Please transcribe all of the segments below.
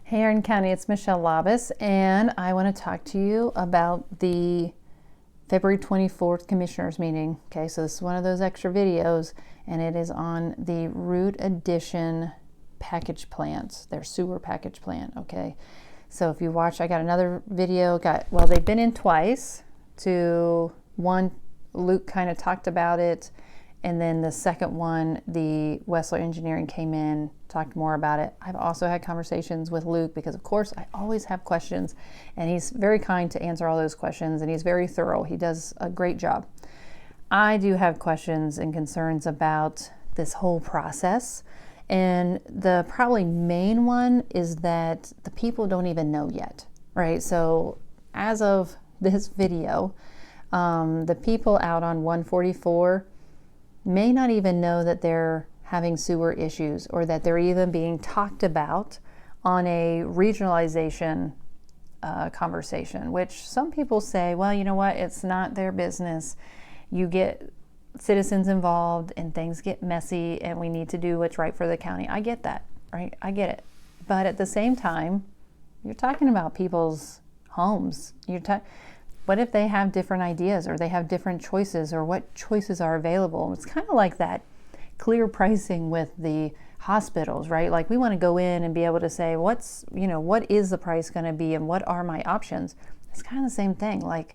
Hey Hardin County, it's Michelle Labus, and I want to talk to you about the February 24th Commissioners meeting. Okay, so this is one of those extra videos, and it is on the Root Addition package plants, their sewer package plant. Okay, so if you watch, I got another video. Well, they've been in twice. One, Luke kind of talked about it, and then the second one, the Wessler Engineering came in, talked more about it. I've also had conversations with Luke because, of course, I always have questions, and he's very kind to answer all those questions, and he's very thorough. He does a great job. I do have questions and concerns about this whole process, and the probably main one is that the people don't even know yet, right? So as of this video, the people out on 144 may not even know that they're having sewer issues or that they're even being talked about on a regionalization conversation, which some people say, well, you know what, it's not their business. You get citizens involved and things get messy and we need to do what's right for the county. I get that, right? I get it. But at the same time, you're talking about people's homes. What if they have different ideas or they have different choices, or what choices are available? It's kind of like that clear pricing with the hospitals, right? Like we want to go in and be able to say, what is the price going to be and what are my options? It's kind of the same thing. Like,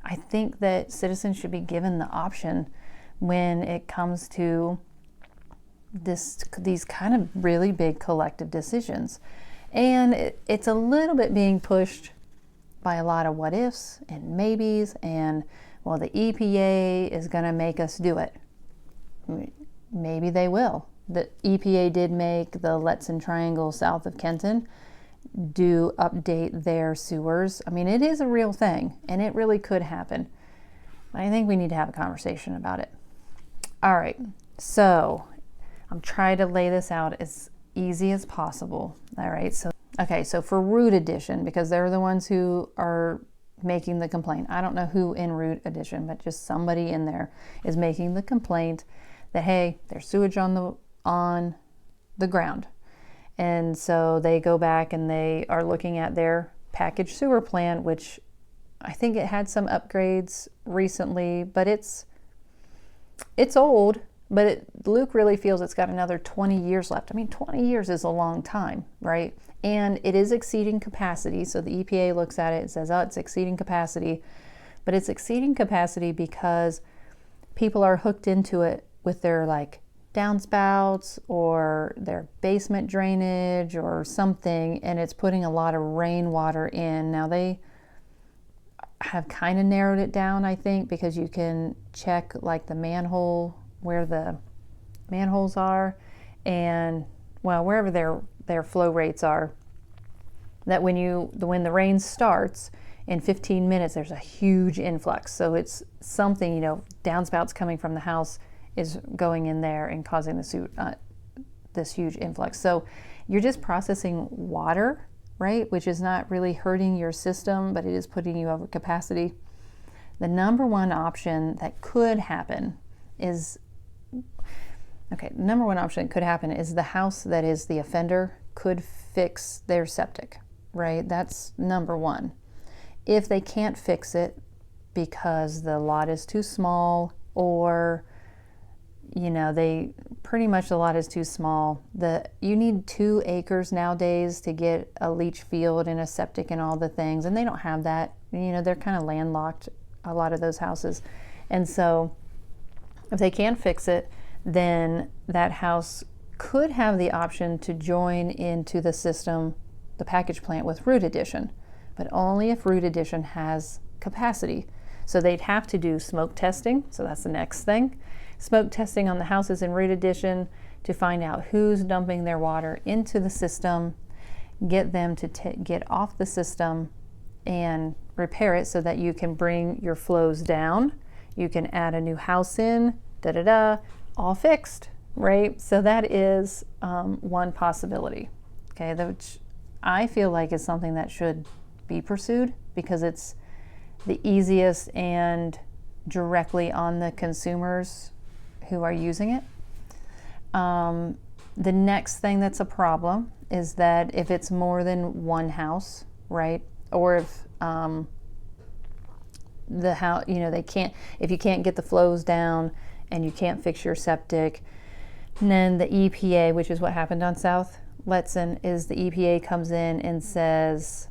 I think that citizens should be given the option when it comes to these kind of really big collective decisions. And it's a little bit being pushed by a lot of what ifs and maybes, and well, the EPA is going to make us do it. Maybe they will. The EPA did make the Letson Triangle south of Kenton do update their sewers. I mean, it is a real thing, and it really could happen. I think we need to have a conversation about it. All right, so I'm trying to lay this out as easy as possible. All right, so for Root Addition, because they're the ones who are making the complaint. I don't know who in Root Addition, but just somebody in there is making the complaint that, hey, there's sewage on the ground. And so they go back and they are looking at their packaged sewer plant, which I think it had some upgrades recently, but it's old, but Luke really feels it's got another 20 years left. I mean, 20 years is a long time, right? And it is exceeding capacity. So the EPA looks at it and says, oh, it's exceeding capacity. But it's exceeding capacity because people are hooked into it with their like downspouts or their basement drainage or something, and it's putting a lot of rainwater in. Now they have kind of narrowed it down, I think, because you can check like the manhole, where the manholes are, and well, wherever their flow rates are, that when the rain starts, in 15 minutes there's a huge influx. So it's something, downspouts coming from the house is going in there and causing this huge influx. So you're just processing water, right, which is not really hurting your system, but it is putting you over capacity. The number one option that could happen is the house that is the offender could fix their septic, right? That's number one. If they can't fix it because the lot is too small, or the lot is too small. You need 2 acres nowadays to get a leach field and a septic and all the things, and they don't have that. They're kind of landlocked, a lot of those houses. And so if they can't fix it, then that house could have the option to join into the system, the package plant, with Root Addition, but only if Root Addition has capacity. So they'd have to do smoke testing. So that's the next thing. Smoke testing on the houses in Root Addition to find out who's dumping their water into the system, get them to get off the system and repair it so that you can bring your flows down. You can add a new house in, all fixed, right? So that is one possibility, okay, which I feel like is something that should be pursued because it's the easiest and directly on the consumers who are using it. The next thing that's a problem is that if it's more than one house, right, or if the house, they can't, if you can't get the flows down and you can't fix your septic, then the EPA, which is what happened on South Letson, is the EPA comes in and says,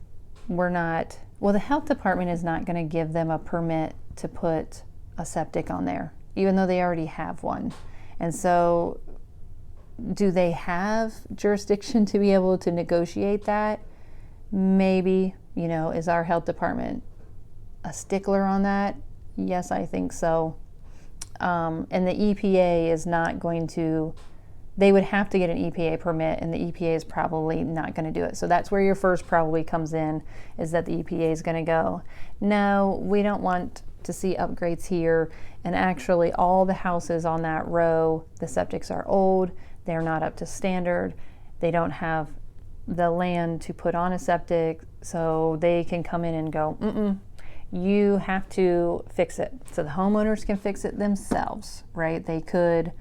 the health department is not going to give them a permit to put a septic on there, even though they already have one. And so do they have jurisdiction to be able to negotiate that? Maybe, is our health department a stickler on that? Yes, I think so. And the EPA is not going to, they would have to get an EPA permit, and the EPA is probably not going to do it. So that's where your first probably comes in, is that the EPA is going to go, no, we don't want to see upgrades here. And actually all the houses on that row, the septics are old, they're not up to standard, they don't have the land to put on a septic, so they can come in and go, you have to fix it. So the homeowners can fix it themselves, right? They could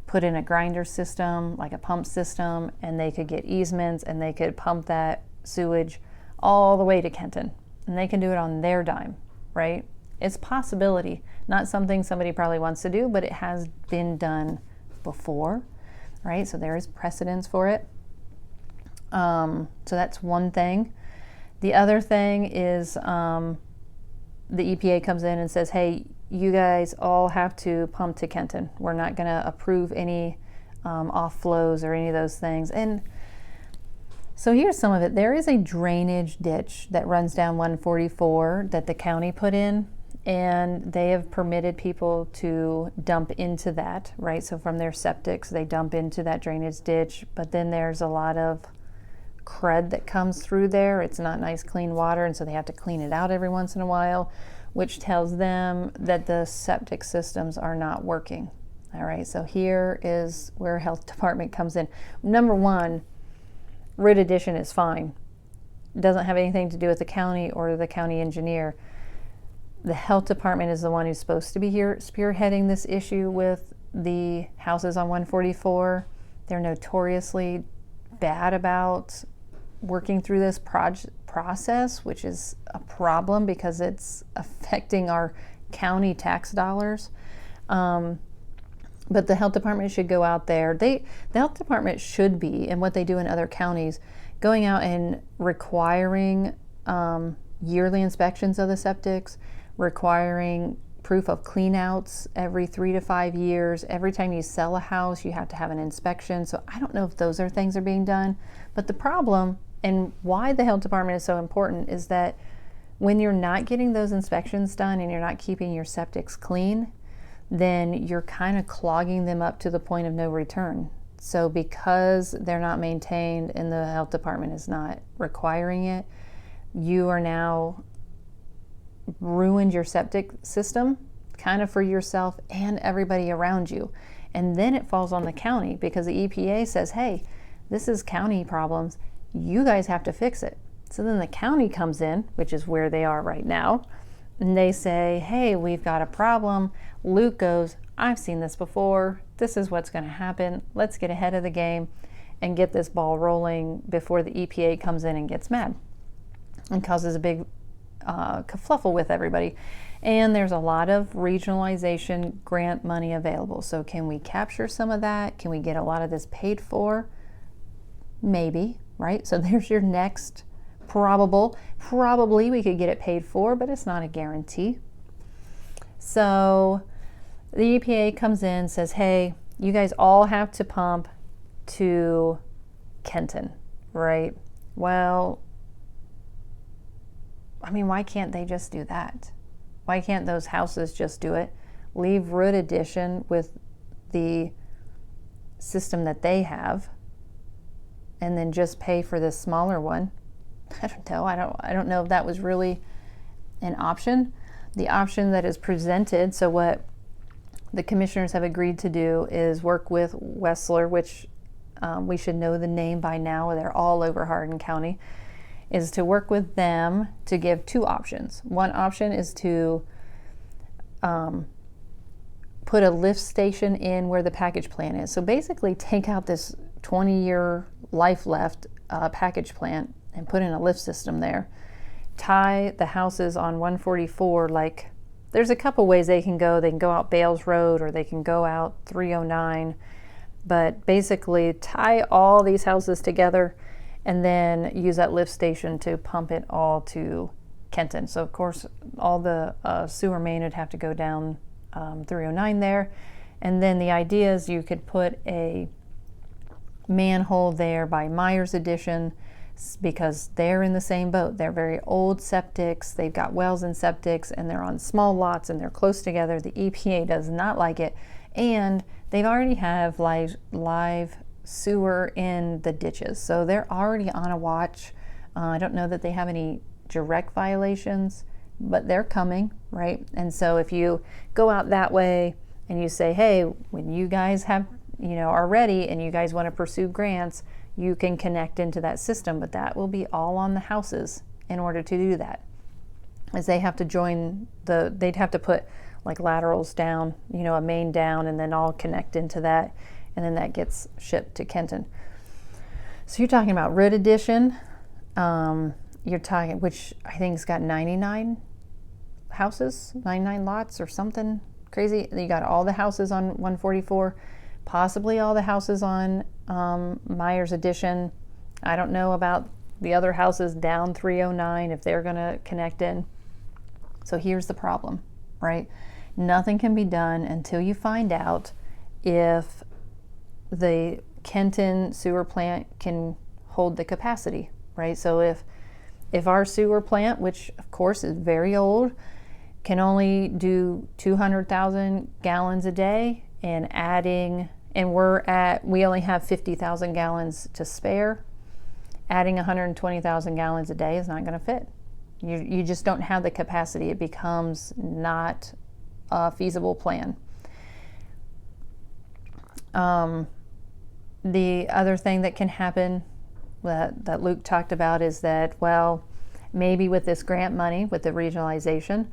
put in a grinder system, like a pump system, and they could get easements and they could pump that sewage all the way to Kenton. And they can do it on their dime, right? It's a possibility, not something somebody probably wants to do, but it has been done before, right? So there is precedence for it. So that's one thing. The other thing is, the EPA comes in and says, hey, you guys all have to pump to Kenton. We're not going to approve any off flows or any of those things. And so here's some of it. There is a drainage ditch that runs down 144 that the county put in, and they have permitted people to dump into that, right? So from their septics, they dump into that drainage ditch, but then there's a lot of crud that comes through there. It's not nice clean water, and so they have to clean it out every once in a while, which tells them that the septic systems are not working. All right, so here is where health department comes in. Number one, root addition is fine. It doesn't have anything to do with the county or the county engineer. The health department is the one who's supposed to be here spearheading this issue with the houses on 144. They're notoriously bad about working through this process, which is a problem because it's affecting our county tax dollars. But the health department should go out there. The health department should be, and what they do in other counties, going out and requiring yearly inspections of the septics, requiring proof of cleanouts every 3 to 5 years. Every time you sell a house, you have to have an inspection. So I don't know if those things are being done. But the problem, and why the health department is so important, is that when you're not getting those inspections done and you're not keeping your septics clean, then you're kind of clogging them up to the point of no return. So because they're not maintained and the health department is not requiring it, you are now ruined your septic system kind of for yourself and everybody around you. And then it falls on the county because the EPA says, hey, this is county problems, you guys have to fix it. So then the county comes in, which is where they are right now, and they say, hey, we've got a problem. Luke goes, I've seen this before, this is what's going to happen, let's get ahead of the game and get this ball rolling before the EPA comes in and gets mad and causes a big kerfluffle with everybody. And there's a lot of regionalization grant money available. So can we capture some of that? Can we get a lot of this paid for? Maybe, right? So there's your next probably we could get it paid for, but it's not a guarantee. So the EPA comes in, says, hey, you guys all have to pump to Kenton, right? Well, I mean, why can't they just do that? Why can't those houses just do it? Leave root addition with the system that they have and then just pay for this smaller one. I don't know. I don't know if that was really an option. The option that is presented, so what the commissioners have agreed to do is work with Wessler, which we should know the name by now. They're all over Hardin County. Is to work with them to give two options. One option is to put a lift station in where the package plant is. So basically take out this 20-year life left package plant and put in a lift system there. Tie the houses on 144, like there's a couple ways they can go. They can go out Bales Road or they can go out 309, but basically tie all these houses together and then use that lift station to pump it all to Kenton. So of course all the sewer main would have to go down 309 there, and then the idea is you could put a manhole there by Myers Addition, because they're in the same boat. They're very old septics, they've got wells and septics, and they're on small lots and they're close together. The EPA does not like it, and they've already have live sewer in the ditches, so they're already on a watch. I don't know that they have any direct violations, but they're coming, right? And so if you go out that way and you say, hey, when you guys have, are ready and you guys want to pursue grants, you can connect into that system, but that will be all on the houses in order to do that. As they have to join they'd have to put like laterals down, a main down, and then all connect into that, and then that gets shipped to Kenton. So you're talking about road addition, you're talking, which I think has got 99 houses, 99 lots or something crazy. You got all the houses on 144, possibly all the houses on Myers Addition. I don't know about the other houses down 309 if they're going to connect in. So here's the problem, right? Nothing can be done until you find out if the Kenton sewer plant can hold the capacity, right? So if our sewer plant, which of course is very old, can only do 200,000 gallons a day, and we only have 50,000 gallons to spare, adding 120,000 gallons a day is not going to fit. You just don't have the capacity. It becomes not a feasible plan. The other thing that can happen that Luke talked about is that, well, maybe with this grant money, with the regionalization,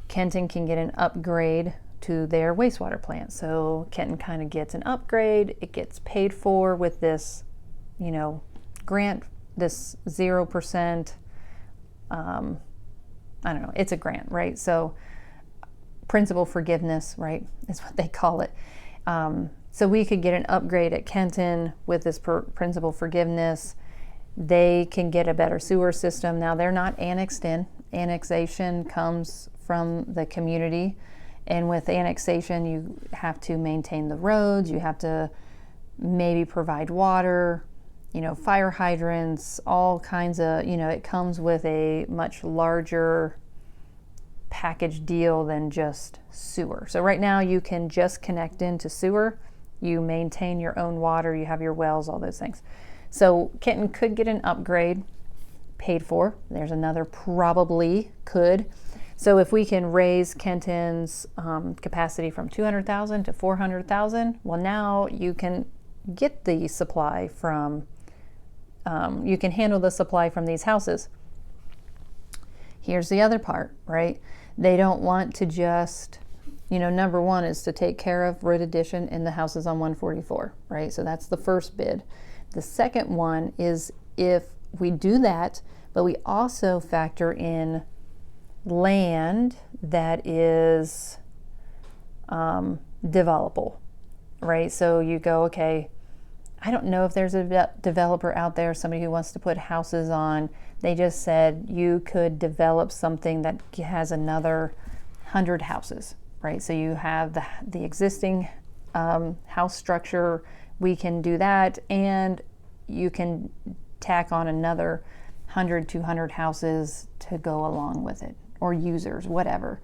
Kenton can get an upgrade to their wastewater plant. So Kenton kind of gets an upgrade. It gets paid for with this, grant, this 0%. I don't know. It's a grant, right? So principal forgiveness, right, is what they call it. So we could get an upgrade at Kenton with this principal forgiveness. They can get a better sewer system. Now they're not annexed in. Annexation comes from the community, and with annexation you have to maintain the roads, you have to maybe provide water, fire hydrants, all kinds of, it comes with a much larger package deal than just sewer. So right now you can just connect into sewer, you maintain your own water, you have your wells, all those things. So Kenton could get an upgrade paid for. There's another probably could. So if we can raise Kenton's capacity from 200,000 to 400,000, well, now you can get the supply from, you can handle the supply from these houses. Here's the other part, right? They don't want to just, number one is to take care of road addition in the houses on 144, right? So that's the first bid. The second one is if we do that, but we also factor in land that is developable, right? So you go, okay, I don't know if there's a developer out there, somebody who wants to put houses on. They just said you could develop something that has another 100 houses, right? So you have the existing house structure. We can do that, and you can tack on another 100, 200 houses to go along with it, or users, whatever.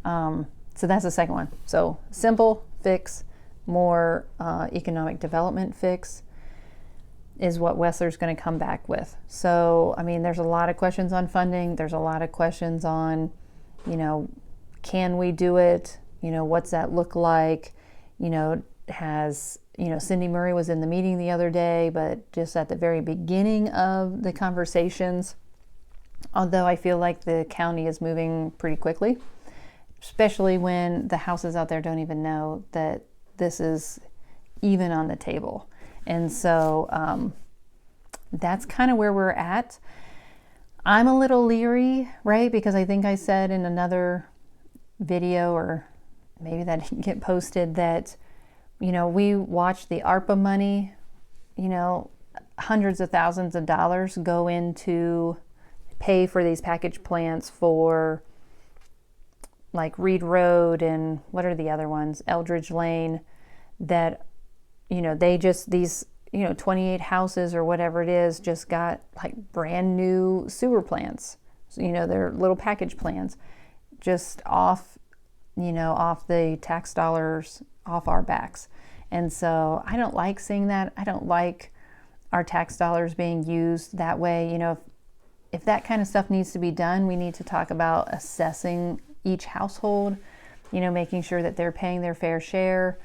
So that's the second one. So simple fix, more economic development fix is what Wessler's going to come back with. So, I mean, there's a lot of questions on funding. There's a lot of questions on, can we do it? What's that look like? Cindy Murray was in the meeting the other day, but just at the very beginning of the conversations, although I feel like the county is moving pretty quickly, especially when the houses out there don't even know that this is even on the table. And so that's kind of where we're at. I'm a little leery, right? Because I think I said in another video, or maybe that didn't get posted, that, you know, we watched the ARPA money, you know, hundreds of thousands of dollars go into pay for these package plants for like Reed Road and what are the other ones, Eldridge Lane, that, you know, they just, these, you know, 28 houses or whatever it is, just got like brand new sewer plants. So, you know, they're little package plants just off, you know, off the tax dollars off our backs. And so I don't like seeing that. I don't like our tax dollars being used that way. You know, if that kind of stuff needs to be done, we need to talk about assessing each household, you know, making sure that they're paying their fair share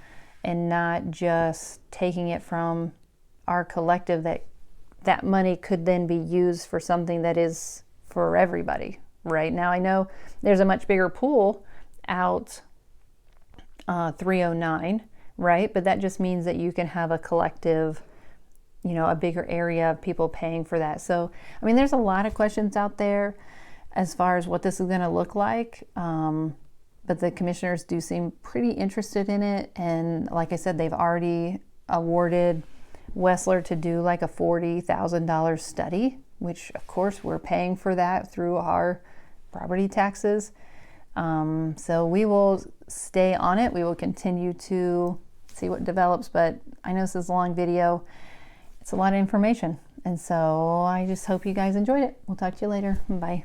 and not just taking it from our collective, that money could then be used for something that is for everybody. Right now, I know there's a much bigger pool out 309, right? But that just means that you can have a collective, you know, a bigger area of people paying for that. So, I mean, there's a lot of questions out there as far as what this is going to look like. But the commissioners do seem pretty interested in it. And like I said, they've already awarded Wessler to do like a $40,000 study, which of course we're paying for that through our property taxes. So we will stay on it. We will continue to see what develops, but I know this is a long video. It's a lot of information. And so I just hope you guys enjoyed it. We'll talk to you later. Bye.